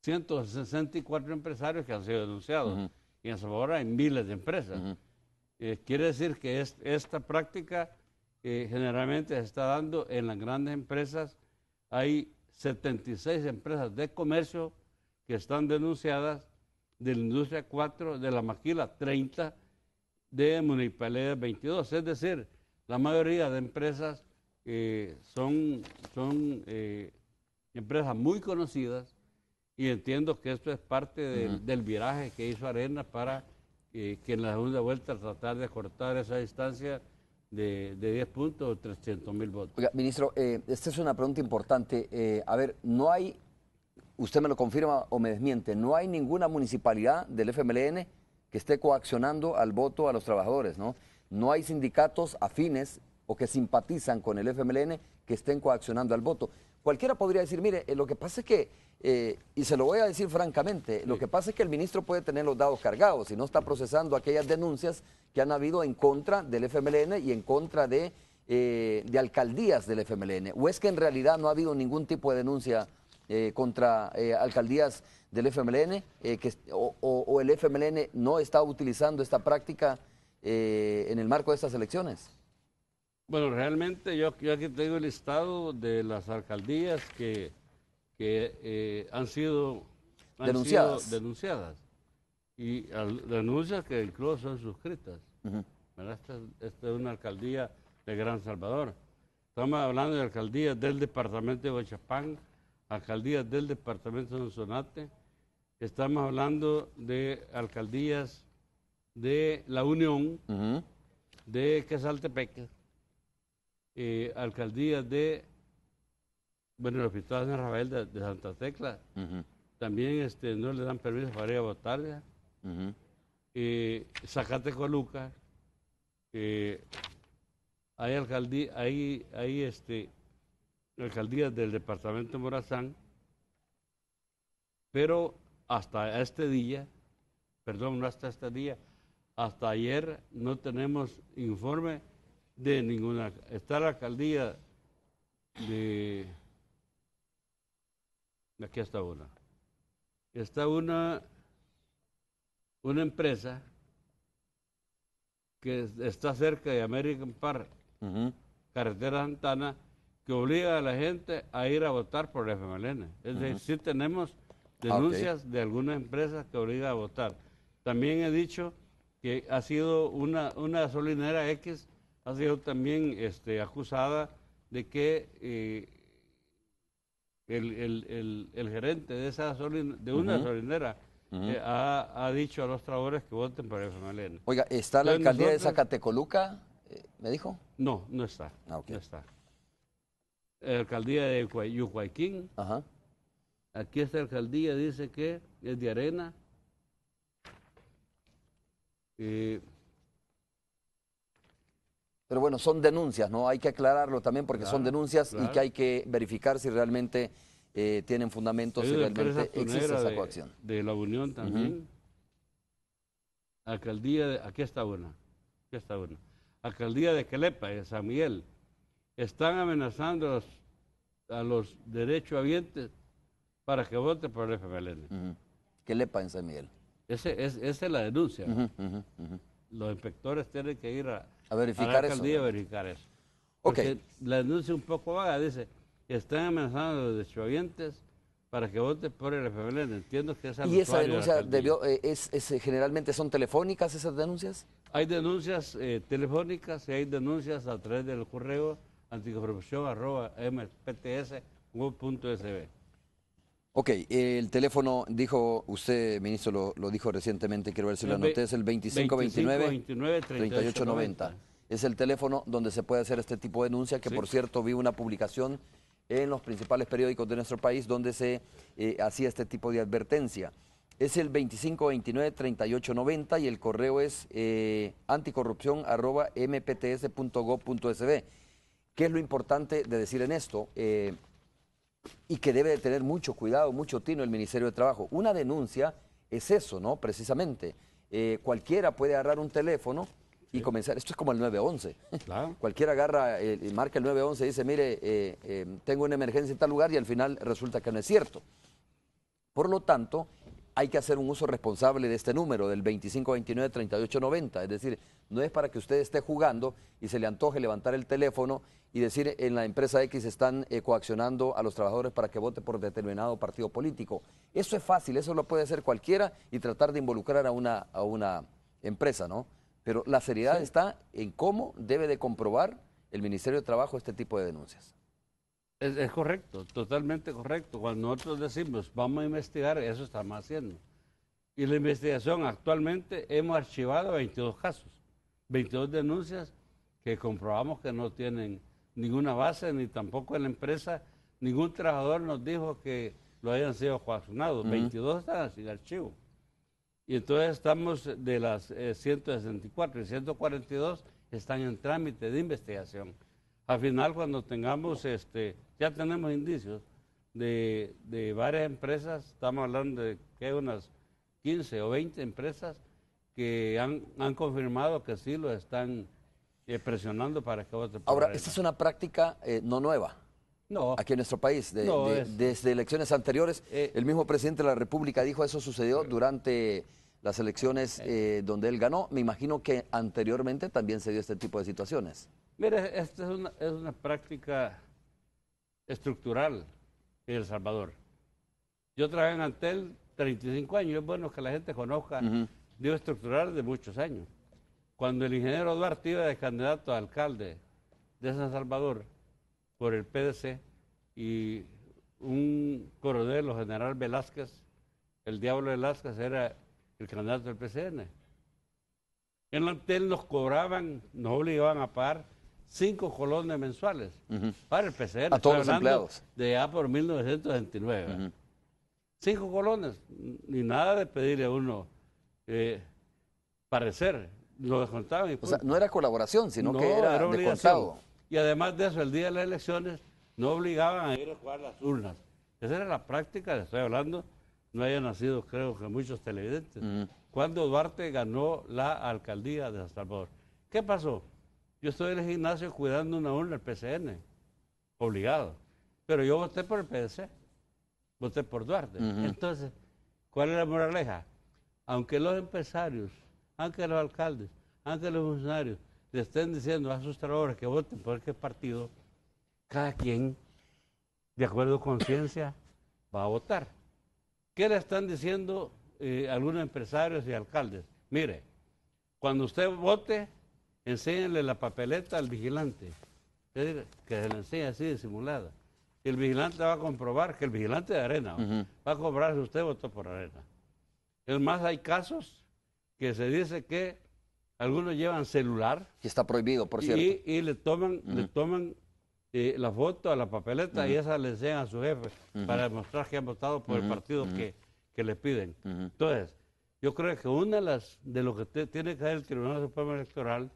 164 empresarios que han sido denunciados. Y en El Salvador hay miles de empresas. Quiere decir que esta práctica generalmente se está dando en las grandes empresas. Hay 76 empresas de comercio que están denunciadas, de la industria 4, de la maquila 30, de municipalidad 22. Es decir, la mayoría de empresas son empresas muy conocidas, y entiendo que esto es parte del viraje que hizo Arena para que en la segunda vuelta tratar de cortar esa distancia de 10 puntos o 300,000 votos. Oiga, ministro, esta es una pregunta importante. A ver, no hay, usted me lo confirma o me desmiente, no hay ninguna municipalidad del FMLN que esté coaccionando al voto a los trabajadores, ¿no? No hay sindicatos afines o que simpatizan con el FMLN que estén coaccionando al voto. Cualquiera podría decir, mire, lo que pasa es que, y se lo voy a decir francamente, lo que pasa es que el ministro puede tener los dados cargados y no está procesando aquellas denuncias que han habido en contra del FMLN y en contra de alcaldías del FMLN. ¿O es que en realidad no ha habido ningún tipo de denuncia contra alcaldías del FMLN o el FMLN no está utilizando esta práctica en el marco de estas elecciones? Bueno, realmente yo aquí tengo el listado de las alcaldías que han sido denunciadas. Y denuncias que incluso son suscritas. Esta es una alcaldía de Gran Salvador. Estamos hablando de alcaldías del departamento de Huachapán, alcaldías del departamento de Sonsonate. Estamos hablando de alcaldías de La Unión, de Quesaltepeque, alcaldías de, bueno, el Hospital San Rafael de Santa Tecla, también no le dan permiso para ir a votar, Zacatecoluca, hay alcaldías del departamento de Morazán, pero hasta este día, perdón, no hasta este día, hasta ayer no tenemos informe de ninguna. Está la alcaldía de aquí está una. Está una empresa que está cerca de American Park, carretera Santana, que obliga a la gente a ir a votar por el FMLN. Es decir, sí tenemos denuncias de algunas empresas que obligan a votar. También he dicho que ha sido una gasolinera X, ha sido también acusada de que el gerente de esa una gasolinera ha dicho a los trabajadores que voten por el FMLN. Oiga, ¿está la alcaldía de Zacatecoluca, me dijo? No, no está. No está. La alcaldía de Yucuayquín. Aquí esta alcaldía dice que es de Arena. Pero bueno, son denuncias, ¿no? Hay que aclararlo también porque son denuncias y que hay que verificar si realmente tienen fundamentos, si realmente existe esa coacción. De La Unión también. Alcaldía de, aquí está una. Alcaldía de Quelepa, de San Miguel. Están amenazando a los derechohabientes para que voten por el FMLN. Quelepa en San Miguel. Esa es la denuncia. Los inspectores tienen que ir a verificar a la alcaldía a verificar eso. Porque la denuncia es un poco vaga, dice, están amenazando a los derechohabientes para que voten por el FMLN. Entiendo que esa ¿Y esa denuncia generalmente son telefónicas esas denuncias? Hay denuncias telefónicas y hay denuncias a través del correo anticorrupción@mpts.gov.sb. Ok, el teléfono, dijo usted, ministro, lo dijo recientemente, quiero ver si lo anoté, es el 2529-3890. Es el teléfono donde se puede hacer este tipo de denuncia, que por cierto vi una publicación en los principales periódicos de nuestro país donde se hacía este tipo de advertencia. Es el 2529-3890 y el correo es anticorrupción@mpts.gov.sb. ¿Qué es lo importante de decir en esto? Y que debe de tener mucho cuidado, mucho tino el Ministerio de Trabajo. Una denuncia es eso, ¿no? Precisamente. Cualquiera puede agarrar un teléfono y comenzar. Esto es como el 911. Claro. Cualquiera agarra, marca el 911 y dice, mire, tengo una emergencia en tal lugar y al final resulta que no es cierto. Por lo tanto, hay que hacer un uso responsable de este número, del 2529-3890. Es decir, no es para que usted esté jugando y se le antoje levantar el teléfono y decir en la empresa X están coaccionando a los trabajadores para que vote por determinado partido político. Eso es fácil, eso lo puede hacer cualquiera y tratar de involucrar a una empresa, ¿no? Pero la seriedad está en cómo debe de comprobar el Ministerio de Trabajo este tipo de denuncias. Es correcto, totalmente correcto. Cuando nosotros decimos vamos a investigar, eso estamos haciendo. Y la investigación actualmente hemos archivado 22 casos, 22 denuncias que comprobamos que no tienen ninguna base, ni tampoco en la empresa, ningún trabajador nos dijo que lo hayan sido coaccionados. 22 están sin archivo. Y entonces estamos de las 164 y 142 están en trámite de investigación. Al final, cuando tengamos, ya tenemos indicios de varias empresas, estamos hablando de que hay unas 15 o 20 empresas que han confirmado que sí lo están presionando para que vote por Ahora, Arena. esta es una práctica no nueva. No. Aquí en nuestro país, No, desde elecciones anteriores, el mismo presidente de la República dijo eso sucedió durante las elecciones donde él ganó. Me imagino que anteriormente también se dio este tipo de situaciones. Mire, esta es una práctica estructural en El Salvador. Yo trabajé en Antel 35 años, es bueno que la gente conozca, digo estructural de muchos años. Cuando el ingeniero Duarte iba de candidato a alcalde de San Salvador por el PDC y un coronel, el general Velázquez, el Diablo Velázquez era el candidato del PCN. En Antel nos cobraban, nos obligaban a pagar 5 colones mensuales para el PCN. A todos los empleados. De ya por 1969. 5 colones, ni nada de pedirle a uno parecer, lo descontaban. O sea, no era colaboración, sino que era de contado. Y además de eso, el día de las elecciones no obligaban a ir a jugar las urnas. Esa era la práctica, le estoy hablando, no haya nacido creo que muchos televidentes. Cuando Duarte ganó la alcaldía de San Salvador. ¿Qué pasó? Yo estoy en el gimnasio cuidando una urna del PCN, obligado. Pero yo voté por el PDC, voté por Duarte. Entonces, ¿cuál es la moraleja? Aunque los empresarios, aunque los alcaldes, aunque los funcionarios le estén diciendo a sus trabajadores que voten por qué partido, cada quien, de acuerdo con conciencia, va a votar. ¿Qué le están diciendo algunos empresarios y alcaldes? Mire, cuando usted vote, enséñenle la papeleta al vigilante, es decir, que se le enseñe así disimulada. El vigilante va a comprobar, que el vigilante de Arena va a comprobar si usted votó por Arena. Es más, hay casos que se dice que algunos llevan celular. Que está prohibido, por cierto. Y le toman la foto a la papeleta y esa le enseñan a su jefe para demostrar que han votado por el partido que le piden. Entonces, yo creo que una de lo que tiene que hacer el Tribunal Supremo Electoral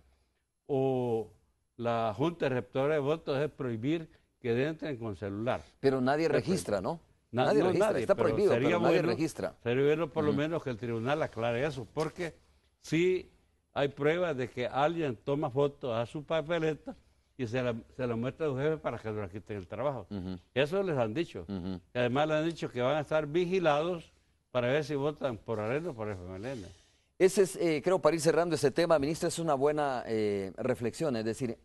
o la Junta Receptora de Votos es prohibir que entren con celular. Pero nadie registra, ¿no? Nadie registra, está prohibido, pero nadie registra. Sería bueno por lo menos que el tribunal aclare eso, porque sí hay pruebas de que alguien toma fotos a su papeleta y se la muestra a su jefe para que no le quiten el trabajo. Eso les han dicho. Y además les han dicho que van a estar vigilados para ver si votan por Arena o por FMLN. Ese es, creo, para ir cerrando ese tema, ministra, es una buena reflexión, es decir,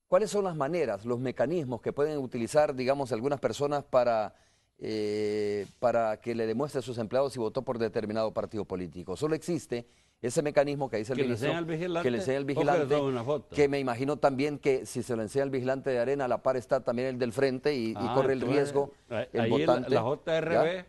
¿cuáles son las maneras, los mecanismos que pueden utilizar, digamos, algunas personas para que le demuestre a sus empleados si votó por determinado partido político? Solo existe ese mecanismo que dice el Que le ministro, enseñe al vigilante que le enseñe al o que le vigilante, tome una foto. que me imagino también que si se lo enseña al vigilante de arena, a la par está también el del frente y corre el entonces, riesgo el ahí votante. la JRB ¿ya?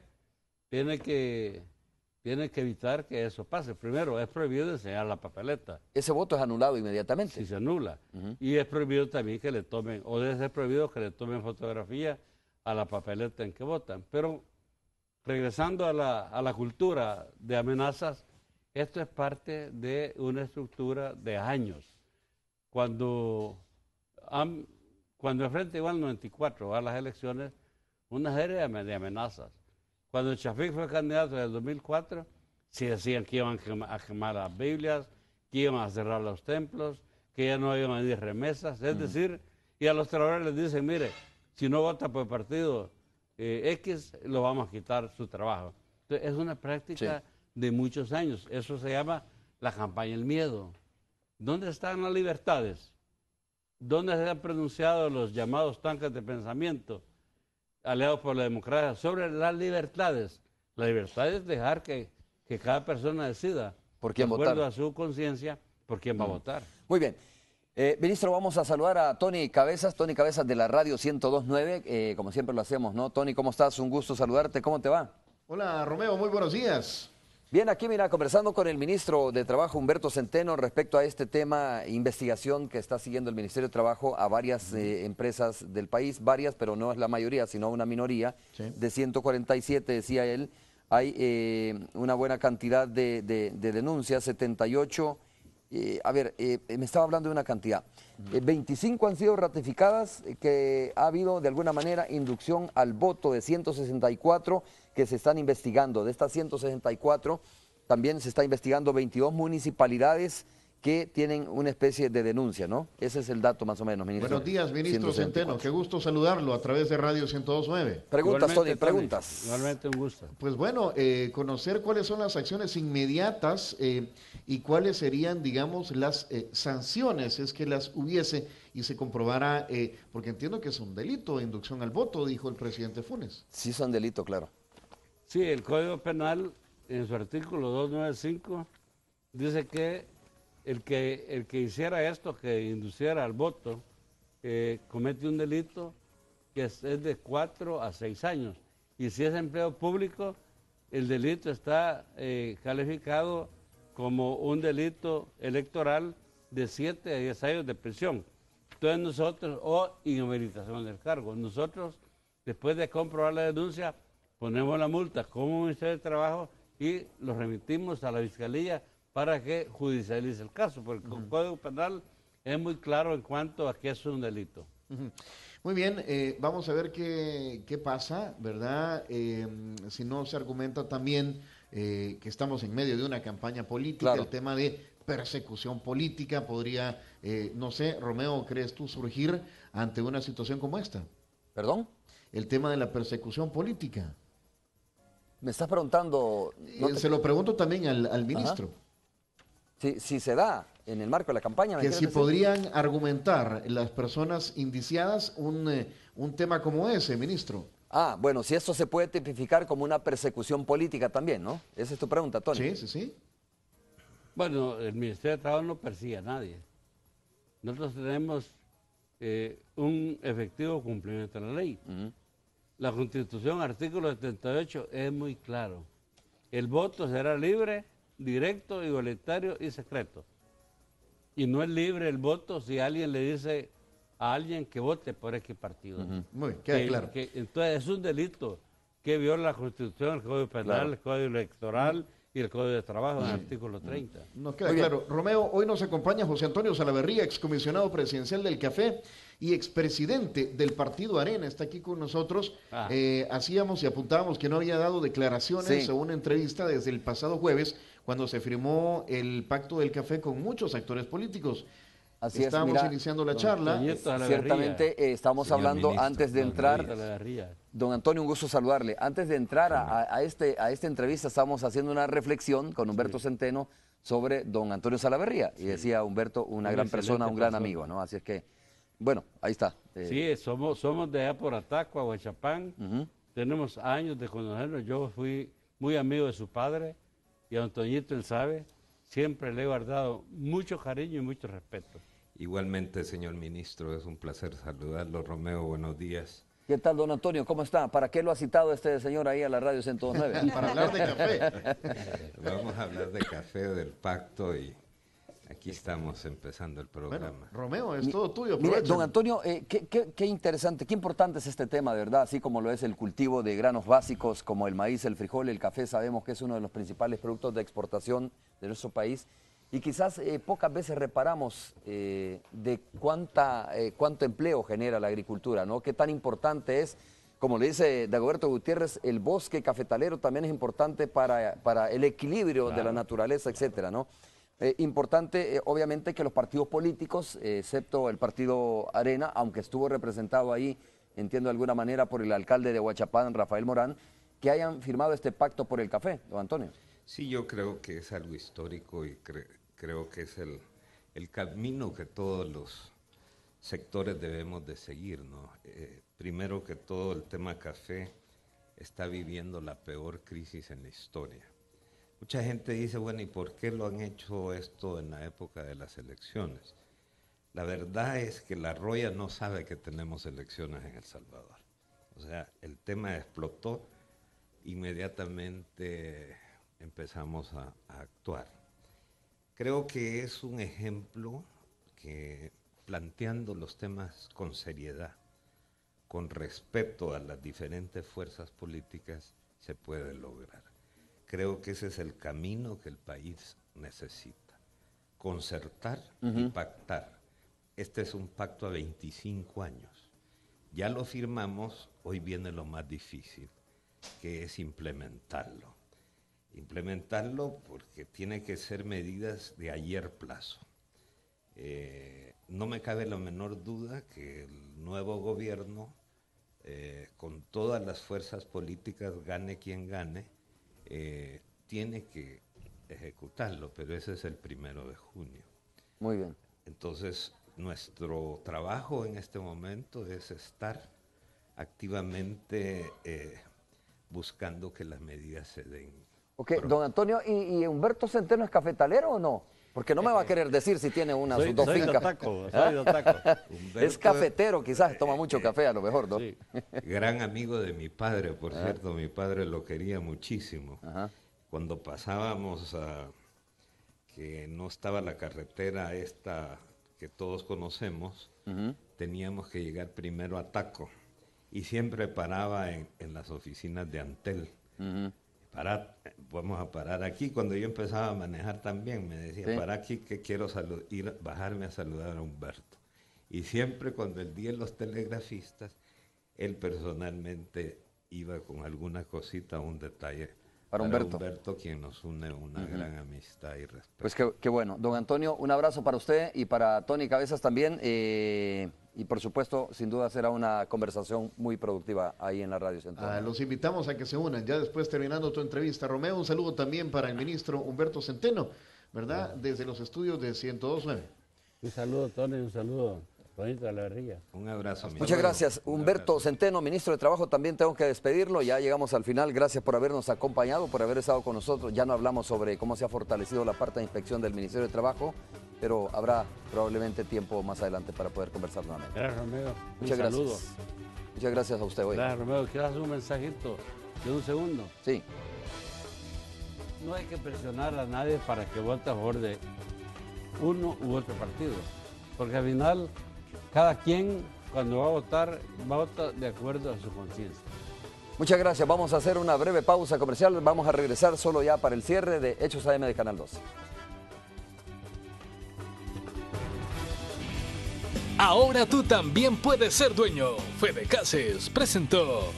tiene que evitar que eso pase. Primero, es prohibido enseñar la papeleta. Ese voto es anulado inmediatamente. Si se anula. Y es prohibido también que le tomen, o debe ser prohibido que le tomen fotografía a la papeleta en que votan. Pero regresando a la cultura de amenazas, esto es parte de una estructura de años. Cuando el Frente iba al 94 a las elecciones, una serie de amenazas. Cuando Chafik fue candidato en el 2004, se decían que iban a quemar las Biblias, que iban a cerrar los templos, que ya no iban a ir remesas. Es decir, y a los trabajadores les dicen, mire, si no vota por el partido X, lo vamos a quitar su trabajo. Entonces, es una práctica de muchos años. Eso se llama la campaña del miedo. ¿Dónde están las libertades? ¿Dónde se han pronunciado los llamados tanques de pensamiento aliados por la democracia sobre las libertades? La libertad es dejar que cada persona decida, ¿Por quién de acuerdo votar? a su conciencia, por quién va a votar. Muy bien. Ministro, vamos a saludar a Tony Cabezas de la Radio 102.9, como siempre lo hacemos, ¿no? Tony, ¿cómo estás? Un gusto saludarte, ¿cómo te va? Hola Romeo, muy buenos días. Bien, aquí mira, conversando con el ministro de Trabajo, Humberto Centeno, respecto a este tema, investigación que está siguiendo el Ministerio de Trabajo a varias empresas del país, varias, pero no es la mayoría, sino una minoría, de 147, decía él, hay una buena cantidad de denuncias, 78, me estaba hablando de una cantidad, 25 han sido ratificadas, que ha habido de alguna manera inducción al voto de 164 que se están investigando. De estas 164 también se está investigando 22 municipalidades que tienen una especie de denuncia, ¿no? Ese es el dato más o menos, ministro. Buenos días, ministro 164. Centeno, qué gusto saludarlo a través de Radio 102.9. Preguntas, Igualmente, Tony, preguntas. Igualmente un gusto. Pues bueno, conocer cuáles son las acciones inmediatas y cuáles serían, digamos, las sanciones, es que las hubiese y se comprobara, porque entiendo que es un delito de inducción al voto, dijo el presidente Funes. Sí son delito, claro. Sí, el Código Penal, en su artículo 295, dice que el que hiciera esto, que induciera al voto, comete un delito que es de 4 a 6 años. Y si es empleo público, el delito está calificado como un delito electoral de 7 a 10 años de prisión. Entonces nosotros, o inhabilitación del cargo, nosotros, después de comprobar la denuncia, ponemos la multa como Ministerio de Trabajo y lo remitimos a la Fiscalía para que judicialice el caso, porque el Código Penal es muy claro en cuanto a que es un delito. Muy bien, vamos a ver qué pasa, ¿verdad? Si no se argumenta también que estamos en medio de una campaña política, Claro. el tema de persecución política podría, no sé, Romeo, ¿crees tú surgir ante una situación como esta? ¿Perdón? El tema de la persecución política. Me estás preguntando... ¿no te- Se lo pregunto también al ministro. si se da en el marco de la campaña... ¿me Que quieres si decir? podrían argumentar las personas indiciadas un tema como ese, ministro. Ah, bueno, si esto se puede tipificar como una persecución política también, ¿no? Esa es tu pregunta, Tony. Sí, sí, sí. Bueno, el Ministerio de Trabajo no persigue a nadie. Nosotros tenemos un efectivo cumplimiento de la ley. La Constitución, artículo 78, es muy claro. El voto será libre, directo, igualitario y secreto. Y no es libre el voto si alguien le dice a alguien que vote por X partido. Muy bien, queda claro. Entonces es un delito que viola la Constitución, el Código Penal, Claro. el Código Electoral y el Código de Trabajo en el artículo 30. Nos queda Muy bien. claro. Romeo, hoy nos acompaña José Antonio Salaverría, excomisionado presidencial del Café y expresidente del Partido Arena. Está aquí con nosotros. Ah. Hacíamos y apuntábamos que no había dado declaraciones Sí. o una entrevista desde el pasado jueves, cuando se firmó el Pacto del Café con muchos actores políticos. Así es, Estábamos mira, iniciando la don charla. Toñito Salaverría. Ciertamente estamos Señor hablando ministro, antes de don entrar... Toñito Salaverría. Don Antonio, un gusto saludarle. Antes de entrar a esta entrevista, estábamos haciendo una reflexión con Humberto Centeno sobre don Antonio Salaverría. Y decía Humberto, una Una gran persona, un gran excelente amigo, ¿no? Así es que, bueno, ahí está. Sí, somos de allá por Atacua, Huachapán. Tenemos años de conocernos. Yo fui muy amigo de su padre y a don Toñito, él sabe. siempre le he guardado mucho cariño y mucho respeto. Igualmente, señor ministro, es un placer saludarlo. Romeo, buenos días. ¿Qué tal, don Antonio? ¿Cómo está? ¿Para qué lo ha citado este señor ahí a la radio 109? Para hablar de café. Vamos a hablar de café, del pacto y aquí estamos empezando el programa. Bueno, Romeo, es todo tuyo. Mire, aprovecha. don Antonio, qué interesante, qué importante es este tema, de verdad, así como lo es el cultivo de granos básicos como el maíz, el frijol, el café. Sabemos que es uno de los principales productos de exportación de nuestro país y quizás pocas veces reparamos de cuánto empleo genera la agricultura, ¿no? Qué tan importante es, como le dice Dagoberto Gutiérrez, el bosque cafetalero también es importante para el equilibrio de la naturaleza, etcétera, ¿no? Importante, obviamente, que los partidos políticos, excepto el partido Arena, aunque estuvo representado ahí, entiendo de alguna manera, por el alcalde de Huachapán, Rafael Morán, que hayan firmado este pacto por el café, don Antonio. Sí, yo creo que es algo histórico y creo que es el camino que todos los sectores debemos de seguir, ¿no? Primero que todo, el tema café está viviendo la peor crisis en la historia. Mucha gente dice, bueno, ¿y por qué lo han hecho esto en la época de las elecciones? La verdad es que la Roya no sabe que tenemos elecciones en El Salvador. O sea, el tema explotó, inmediatamente empezamos a actuar. Creo que es un ejemplo que, planteando los temas con seriedad, con respeto a las diferentes fuerzas políticas, se puede lograr. Creo que ese es el camino que el país necesita. Concertar y pactar. Este es un pacto a 25 años. Ya lo firmamos, hoy viene lo más difícil, que es implementarlo. Implementarlo porque tiene que ser medidas de ayer plazo. No me cabe la menor duda que el nuevo gobierno, con todas las fuerzas políticas, gane quien gane, tiene que ejecutarlo, pero ese es el 1 de junio. Muy bien. Entonces, nuestro trabajo en este momento es estar activamente buscando que las medidas se den. Ok, don Antonio, ¿y Humberto Centeno es cafetalero o no? Porque no me va a querer decir si tiene una sus dos fincas. Soy de Taco. Es cafetero, quizás toma mucho café a lo mejor, ¿no? Sí. Gran amigo de mi padre, por cierto, mi padre lo quería muchísimo. Cuando pasábamos que no estaba la carretera esta que todos conocemos, teníamos que llegar primero a Taco y siempre paraba en las oficinas de Antel. Vamos a parar aquí. Cuando yo empezaba a manejar también me decía, para aquí que quiero bajarme a saludar a Humberto. Y siempre cuando el día de los telegrafistas, él personalmente iba con alguna cosita, un detalle para Humberto, quien nos une una gran amistad y respeto. Pues qué bueno. Don Antonio, un abrazo para usted y para Tony Cabezas también. Y por supuesto, sin duda será una conversación muy productiva ahí en la Radio Central. Los invitamos a que se unan. Ya después, terminando tu entrevista, Romeo, un saludo también para el ministro Humberto Centeno, ¿verdad? Desde los estudios de 102.9. Un saludo, Tony, un saludo, Tonito de la Guerrilla. Un abrazo. Muchas gracias. Humberto Centeno, ministro de Trabajo, también tengo que despedirlo. Ya llegamos al final. Gracias por habernos acompañado, por haber estado con nosotros. Ya no hablamos sobre cómo se ha fortalecido la parte de inspección del Ministerio de Trabajo, pero habrá probablemente tiempo más adelante para poder conversar nuevamente. Gracias, Romeo. Muchas gracias. Muchas gracias a usted hoy. Gracias, Romeo. ¿Quieres hacer un mensajito de un segundo? Sí. No hay que presionar a nadie para que vote a favor de uno u otro partido, porque al final cada quien cuando va a votar, vota de acuerdo a su conciencia. Muchas gracias. Vamos a hacer una breve pausa comercial. Vamos a regresar solo ya para el cierre de Hechos AM de Canal 2. Ahora tú también puedes ser dueño. Fede Cases presentó.